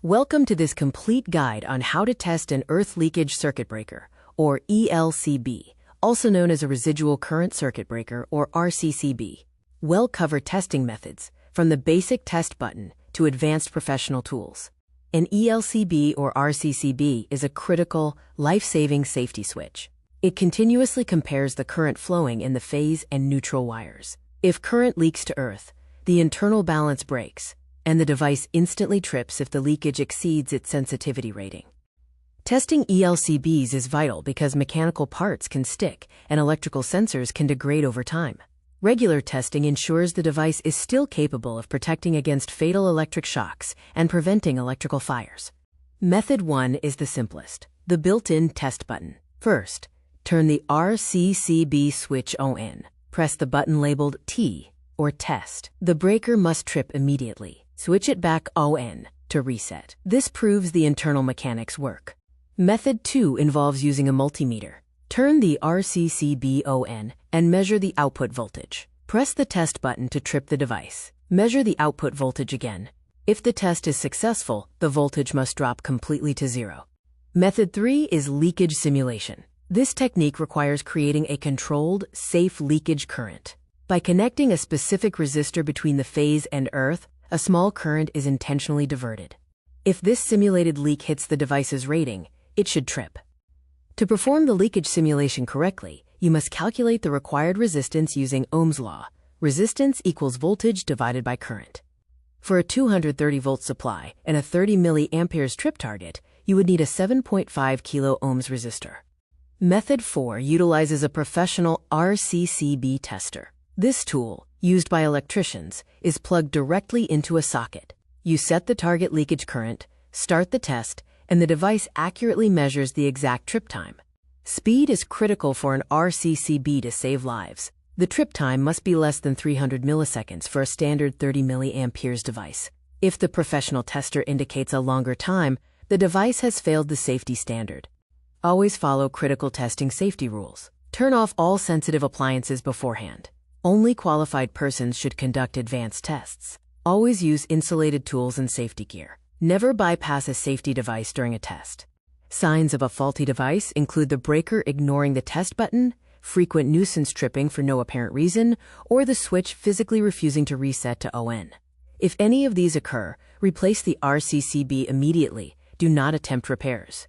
Welcome to this complete guide on how to test an earth leakage circuit breaker, or ELCB, also known as a residual current circuit breaker, or RCCB. We'll cover testing methods, from the basic test button to advanced professional tools. An ELCB or RCCB is a critical, life-saving safety switch. It continuously compares the current flowing in the phase and neutral wires. If current leaks to earth, the internal balance breaks, and the device instantly trips if the leakage exceeds its sensitivity rating. Testing ELCBs is vital because mechanical parts can stick and electrical sensors can degrade over time. Regular testing ensures the device is still capable of protecting against fatal electric shocks and preventing electrical fires. Method 1 is the simplest, the built-in test button. First, turn the RCCB switch on. Press the button labeled T, or test. The breaker must trip immediately. Switch it back on to reset. This proves the internal mechanics work. Method 2 involves using a multimeter. Turn the RCCB on and measure the output voltage. Press the test button to trip the device. Measure the output voltage again. If the test is successful, the voltage must drop completely to zero. Method 3 is leakage simulation. This technique requires creating a controlled, safe leakage current. By connecting a specific resistor between the phase and earth, a small current is intentionally diverted. If this simulated leak hits the device's rating, it should trip. To perform the leakage simulation correctly, you must calculate the required resistance using Ohm's law. Resistance equals voltage divided by current. For a 230-volt supply and a 30 milliamperes trip target, you would need a 7.5 kilo ohms resistor. Method 4 utilizes a professional RCCB tester. This tool, used by electricians, is plugged directly into a socket. You set the target leakage current, start the test, and the device accurately measures the exact trip time. Speed is critical for an RCCB to save lives. The trip time must be less than 300 milliseconds for a standard 30 milliamperes device. If the professional tester indicates a longer time, the device has failed the safety standard. Always follow critical testing safety rules. Turn off all sensitive appliances beforehand. Only qualified persons should conduct advanced tests. Always use insulated tools and safety gear. Never bypass a safety device during a test. Signs of a faulty device include the breaker ignoring the test button, frequent nuisance tripping for no apparent reason, or the switch physically refusing to reset to ON. If any of these occur, replace the RCCB immediately. Do not attempt repairs.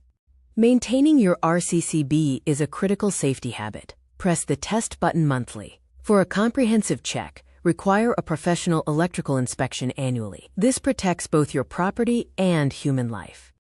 Maintaining your RCCB is a critical safety habit. Press the test button monthly. For a comprehensive check, require a professional electrical inspection annually. This protects both your property and human life.